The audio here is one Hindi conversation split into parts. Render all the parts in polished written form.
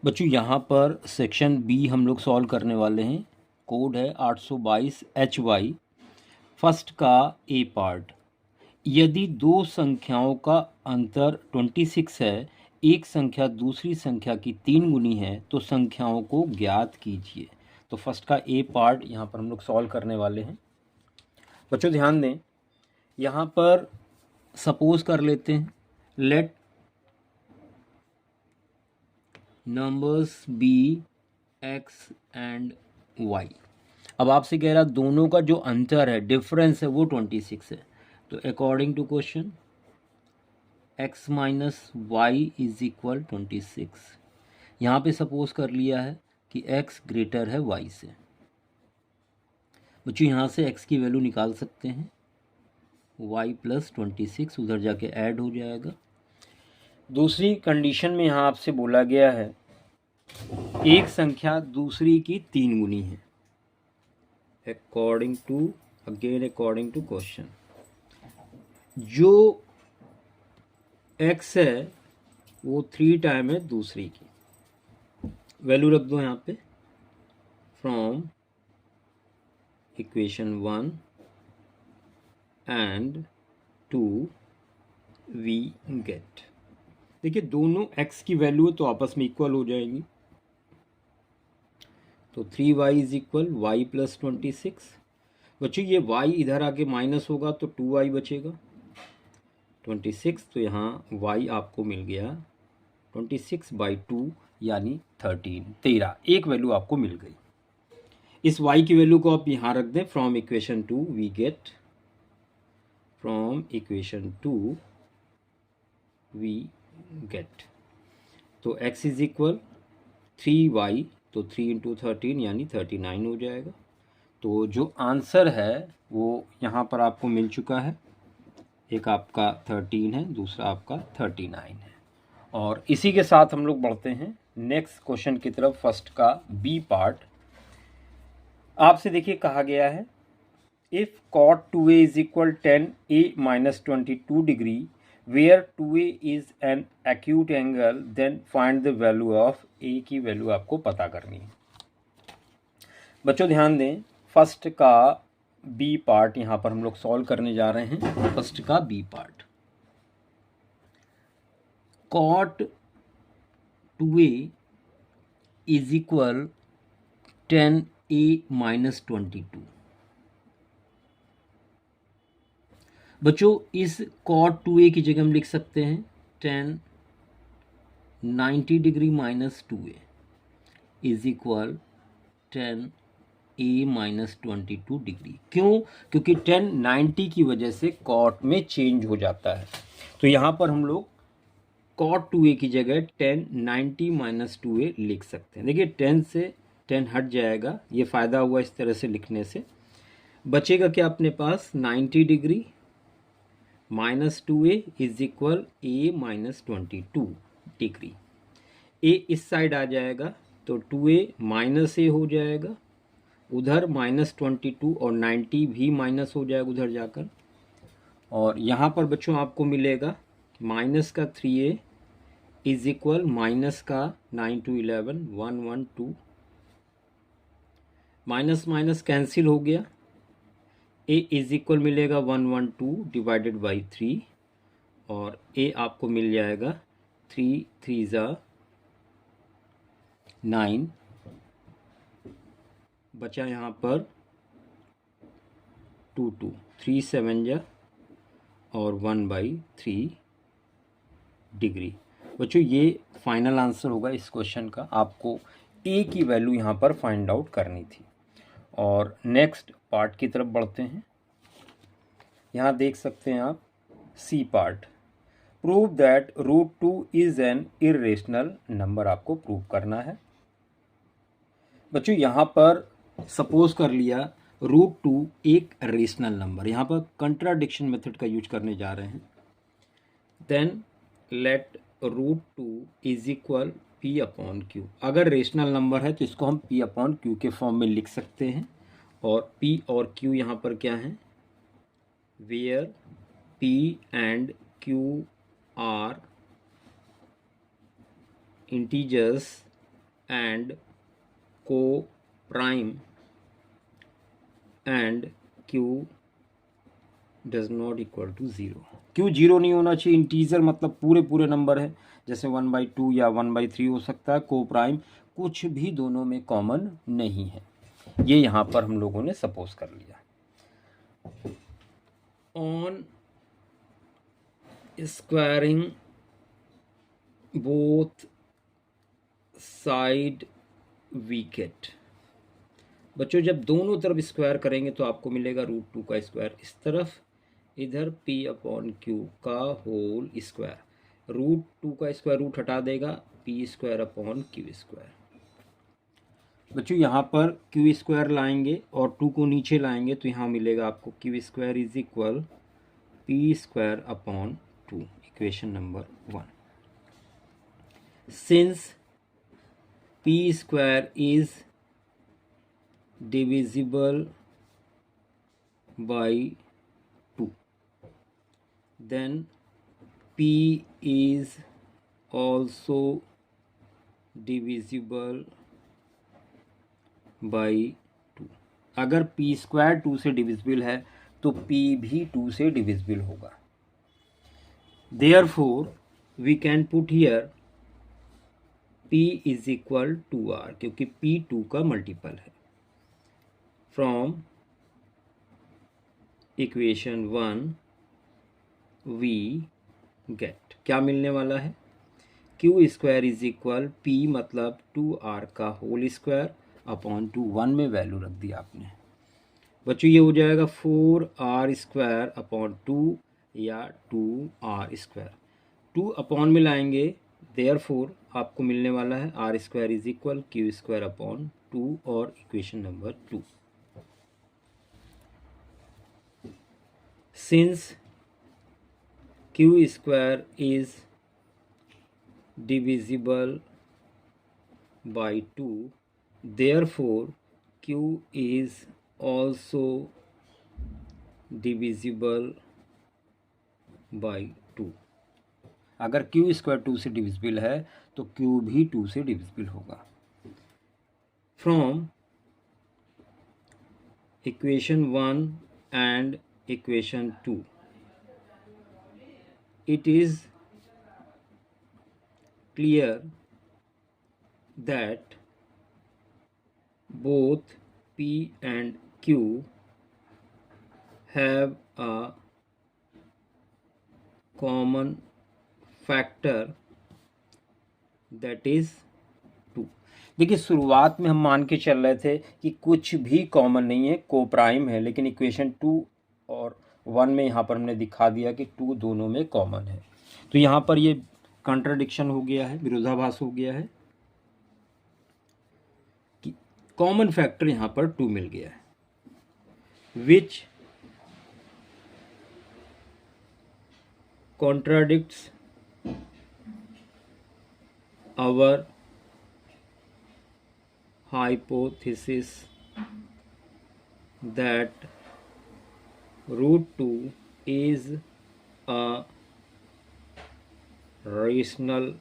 बच्चों यहाँ पर सेक्शन बी हम लोग सॉल्व करने वाले हैं। कोड है 822HY। फर्स्ट का ए पार्ट, यदि दो संख्याओं का अंतर 26 है, एक संख्या दूसरी संख्या की 3 गुनी है, तो संख्याओं को ज्ञात कीजिए। तो फर्स्ट का ए पार्ट यहाँ पर हम लोग सॉल्व करने वाले हैं। बच्चों ध्यान दें, यहाँ पर सपोज कर लेते हैं, let numbers be x and y. अब आपसे कह रहा दोनों का जो अंतर है, डिफरेंस है, वो 26 है। तो according to question x minus y is equal 26। यहाँ पे सपोज कर लिया है कि x ग्रेटर है y से। बच्चों यहाँ से x की वैल्यू निकाल सकते हैं, y प्लस 26 उधर जाके ऐड हो जाएगा। दूसरी कंडीशन में यहाँ आपसे बोला गया है एक संख्या दूसरी की 3 गुनी है। अकॉर्डिंग टू क्वेश्चन जो x है वो 3 टाइम है दूसरी की। वैल्यू रख दो यहाँ पे, from equation 1 and 2 we get. देखिए दोनों x की वैल्यू है तो आपस में इक्वल हो जाएंगी। तो 3y is equal Y plus 26। बच्चों ये y इधर आके माइनस होगा तो 2y बचेगा 26। तो यहाँ y आपको मिल गया 26/2 यानी 13। एक वैल्यू आपको मिल गई। इस y की वैल्यू को आप यहाँ रख दें, from equation 2 we get, from equation 2 we get. तो x इज इक्वल 3y, तो 3 इंटू 13 यानी 39 हो जाएगा। तो जो आंसर है वो यहाँ पर आपको मिल चुका है, एक आपका 13 है, दूसरा आपका 39 है। और इसी के साथ हम लोग बढ़ते हैं नेक्स्ट क्वेश्चन की तरफ। फर्स्ट का बी पार्ट आपसे देखिए कहा गया है, if cot 2a is equal 10a minus 22 degree where 2a is an acute angle, then find the value of a की वैल्यू आपको पता करनी है। बच्चों ध्यान दें, फर्स्ट का बी पार्ट यहाँ पर हम लोग सॉल्व करने जा रहे हैं। फर्स्ट का B part, cot 2a is equal 10a minus 22। बच्चों इस cot 2a की जगह हम लिख सकते हैं 10 90 degree minus 2a is equal 10a minus 22 degree. क्यों? क्योंकि 10 90 की वजह से cot में चेंज हो जाता है। तो यहाँ पर हम लोग cot 2a की जगह 10 90 माइनस 2a लिख सकते हैं। देखिए 10 से 10 हट जाएगा, ये फ़ायदा हुआ इस तरह से लिखने से। बचेगा क्या अपने पास, 90 degree minus 2a is equal a minus 22 degree. a इस साइड आ जाएगा तो 2a माइनस a हो जाएगा, उधर माइनस 22 और 90 भी माइनस हो जाएगा उधर जाकर। और यहाँ पर बच्चों आपको मिलेगा माइनस का 3a इज इक्वल माइनस का 9 टू 11 112, माइनस माइनस कैंसिल हो गया, a इज इक्वल मिलेगा 112 डिवाइडेड बाई 3, और a आपको मिल जाएगा 3 3 ज़ा 9, बचा यहाँ पर 2 2 3 7 जा और 1/3 डिग्री। बच्चों ये फाइनल आंसर होगा इस क्वेश्चन का। आपको a की वैल्यू यहाँ पर फाइंड आउट करनी थी। और नेक्स्ट पार्ट की तरफ बढ़ते हैं। यहाँ देख सकते हैं आप C part, prove that √2 is an irrational number आपको प्रूव करना है। बच्चों यहाँ पर सपोज कर लिया √2 एक रेशनल नंबर, यहाँ पर कंट्राडिक्शन मेथड का यूज करने जा रहे हैं। Then let √2 is equal p upon q। अगर रेशनल नंबर है तो इसको हम p अपॉन q के फॉर्म में लिख सकते हैं। और p और q यहाँ पर क्या है, where p and q are integers and co-prime and q does not equal to 0। क्यों 0 नहीं होना चाहिए? इंटीजर मतलब पूरे पूरे नंबर है, जैसे 1/2 या 1/3 हो सकता है। को प्राइम कुछ भी दोनों में कॉमन नहीं है, ये यहाँ पर हम लोगों ने सपोज कर लिया। On squaring both side we get. बच्चों जब दोनों तरफ स्क्वायर करेंगे तो आपको मिलेगा √2 का स्क्वायर इस तरफ, इधर p/q का होल स्क्वायर। √2 का स्क्वायर रूट हटा देगा, p²/q²। बच्चों यहाँ पर q² लाएंगे और 2 को नीचे लाएंगे तो यहाँ मिलेगा आपको q² = p²/2, equation number 1। Since p² is divisible by 2, then p is also divisible by 2। अगर p² 2 से डिविजिबल है तो p भी 2 से डिविजिबल होगा। Therefore we can put here p is equal to r, क्योंकि p 2 का मल्टीपल है। From इक्वेशन 1 we get क्या मिलने वाला है? q² = p मतलब 2r का होल स्क्वायर अपॉन 2, 1 में वैल्यू रख दी आपने। बच्चों ये हो जाएगा 4r² / 2 या 2r²। 2 अपॉन में लाएंगे, देयरफॉर आपको मिलने वाला है r² = q²/2 और equation number 2। Since q² is divisible by 2, therefore q is also divisible by 2। अगर q² 2 से डिविजिबल है तो q भी 2 से डिविजिबल होगा। From equation 1 and equation 2 it is clear that both p and q have a common factor that is 2। देखिए शुरुआत में हम मान के चल रहे थे कि कुछ भी कॉमन नहीं है, को प्राइम है, लेकिन इक्वेशन 2 और 1 में यहाँ पर हमने दिखा दिया कि 2 दोनों में कॉमन है। तो यहाँ पर ये कॉन्ट्राडिक्शन हो गया है, विरोधाभास हो गया है कि कॉमन फैक्टर यहाँ पर 2 मिल गया है, विच contradicts our hypothesis that √2 is a rational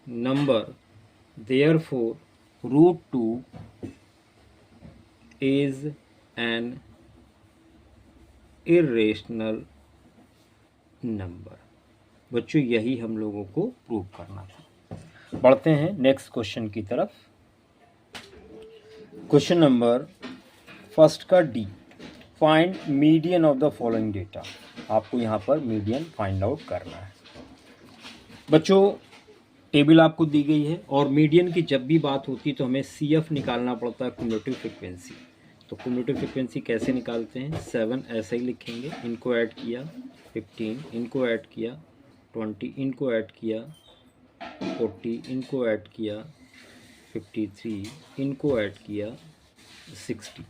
number, therefore √2 is an irrational number। बच्चों यही हम लोगों को प्रूव करना था। बढ़ते हैं नेक्स्ट क्वेश्चन की तरफ। क्वेश्चन नंबर फर्स्ट का D, find median of the following data. आपको यहाँ पर मीडियन फाइंड आउट करना है। बच्चों टेबल आपको दी गई है और मीडियन की जब भी बात होती है तो हमें CF निकालना पड़ता है, क्युमुलेटिव फ्रीक्वेंसी। तो क्युमुलेटिव फ्रीक्वेंसी कैसे निकालते हैं? 7 ऐसे ही लिखेंगे, इनको ऐड किया 15, इनको ऐड किया 20, इनको ऐड किया 40, इनको ऐड किया 53, इनको ऐड किया 60।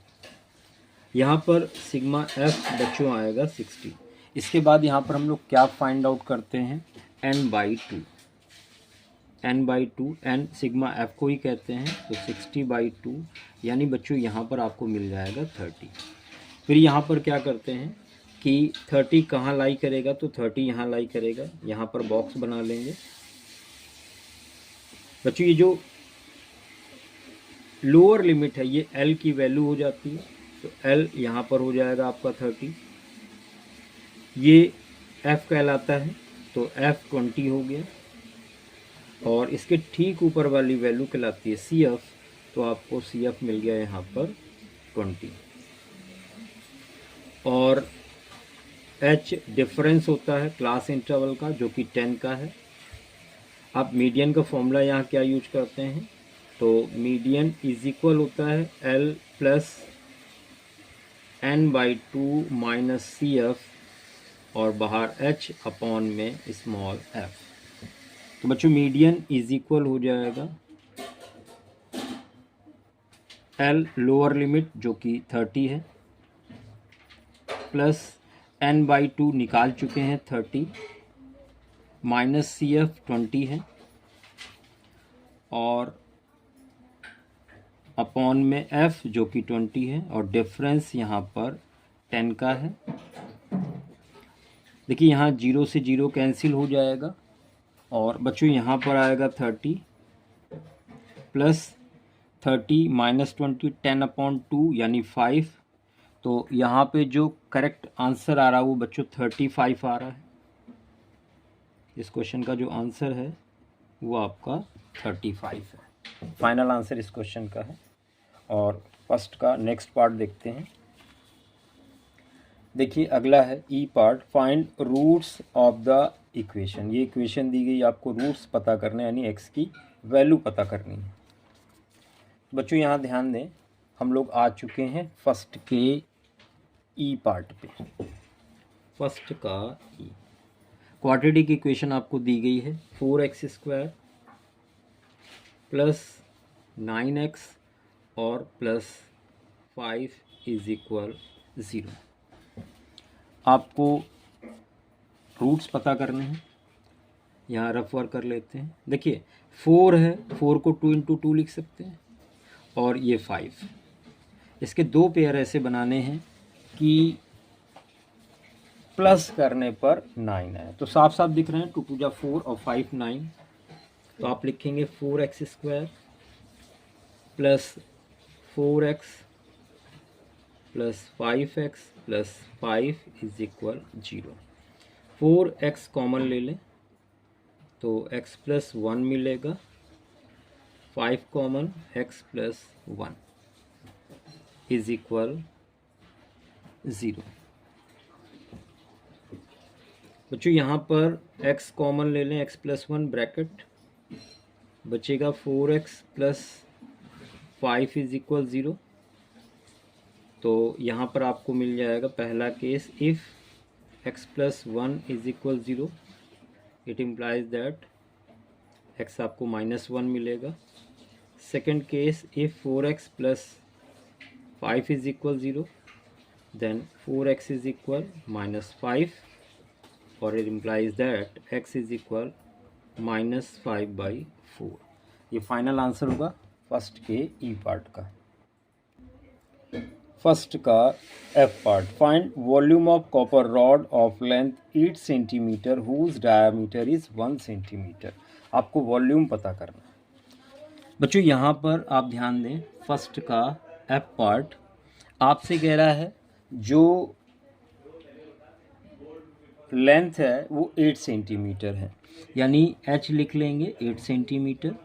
यहाँ पर सिग्मा एफ बच्चों आएगा 60। इसके बाद यहाँ पर हम लोग क्या फाइंड आउट करते हैं? n/2, n सिग्मा एफ को ही कहते हैं, तो 60/2 यानी बच्चों यहाँ पर आपको मिल जाएगा 30। फिर यहाँ पर क्या करते हैं कि 30 कहाँ लाई करेगा? तो 30 यहाँ लाई करेगा, यहाँ पर बॉक्स बना लेंगे बच्चों ये जो लोअर लिमिट है ये L की वैल्यू हो जाती है, तो L यहाँ पर हो जाएगा आपका 30, ये F कहलाता है तो F 20 हो गया, और इसके ठीक ऊपर वाली वैल्यू कहलाती है CF, तो आपको CF मिल गया यहाँ पर 20, और H डिफरेंस होता है क्लास इंटरवल का जो कि 10 का है। आप मीडियन का फॉर्मूला यहाँ क्या यूज करते हैं, तो मीडियन इज इक्वल होता है L plus n/2 minus CF और बाहर H अपॉन में स्मॉल f। तो बच्चों मीडियन इज इक्वल हो जाएगा L लोअर लिमिट जो कि 30 है प्लस n/2 निकाल चुके हैं 30 माइनस CF 20 है और अपॉन में F जो कि 20 है और डिफरेंस यहाँ पर 10 का है। देखिए यहाँ 0 से 0 कैंसिल हो जाएगा और बच्चों यहाँ पर आएगा 30 प्लस 30 माइनस 20 10/2 यानी 5। तो यहाँ पे जो करेक्ट आंसर आ रहा है वो बच्चों 35 आ रहा है। इस क्वेश्चन का जो आंसर है वो आपका 35 है। फाइनल आंसर इस क्वेश्चन का है। और फर्स्ट का नेक्स्ट पार्ट देखते हैं। देखिए अगला है E part, find roots of the equation. ये इक्वेशन दी गई, आपको रूट्स पता करने यानी एक्स की वैल्यू पता करनी है। बच्चों यहाँ ध्यान दें, हम लोग आ चुके हैं फर्स्ट के ई पार्ट पे। फर्स्ट का ई क्वाड्रेटिक इक्वेशन आपको दी गई है 4x² प्लस 9x और प्लस 5 इज इक्वल 0। आपको रूट्स पता करने हैं, यहाँ रफ वर्क कर लेते हैं। देखिए 4 है, 4 को 2 × 2 लिख सकते हैं और ये 5। इसके दो पेयर ऐसे बनाने हैं कि प्लस करने पर 9 है, तो साफ साफ दिख रहे हैं 2 × 2 = 4 और 5 9। तो आप लिखेंगे 4x² plus 4x plus 5x plus 5 is equal 0। 4x common ले लें तो x प्लस 1 मिलेगा, 5 common x plus 1 is equal 0। बच्चों यहाँ पर x कॉमन ले लें, x प्लस 1 ब्रैकेट बचेगा 4x प्लस 5 इज इक्वल 0। तो यहाँ पर आपको मिल जाएगा पहला case, if x plus 1 is equal 0 it implies that x आपको -1 मिलेगा। Second case, if 4x plus 5 is equal 0 then 4x is equal -5 और it implies that x is equal -5/4। ये फाइनल आंसर होगा फर्स्ट के ई पार्ट का। फर्स्ट का F part, find volume of copper rod of length 8 centimetre whose diameter is 1 centimetre. आपको वॉल्यूम पता करना है। बच्चों यहाँ पर आप ध्यान दें, फर्स्ट का एफ पार्ट आपसे कह रहा है जो लेंथ है वो 8 सेंटीमीटर है, यानी h लिख लेंगे 8 सेंटीमीटर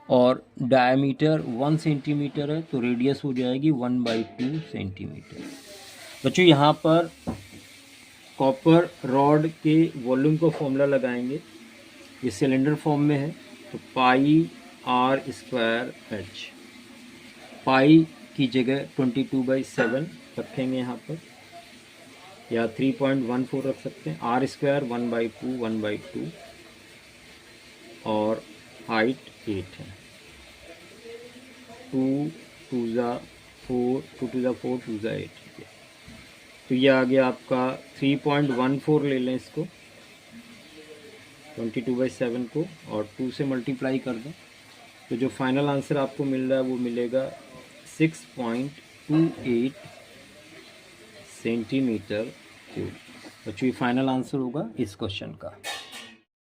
और डायमीटर 1 सेंटीमीटर है, तो रेडियस हो जाएगी 1/2 सेंटीमीटर। बच्चों यहाँ पर कॉपर रॉड के वॉल्यूम को फॉर्मूला लगाएंगे। ये सिलेंडर फॉर्म में है तो πr²h, पाई की जगह 22/7 रखेंगे यहाँ पर, या 3.14 रख सकते हैं। r² 1/2 और हाइट 8 है। 2 2 4 2 2 4 2 8। तो ये आ गया आपका 3.14 ले लें इसको, 22/7 को और 2 से मल्टीप्लाई कर दें, तो जो फाइनल आंसर आपको मिल रहा है वो मिलेगा 6.28 सेंटीमीटर क्यूब। बच्चों ये फाइनल आंसर होगा इस क्वेश्चन का।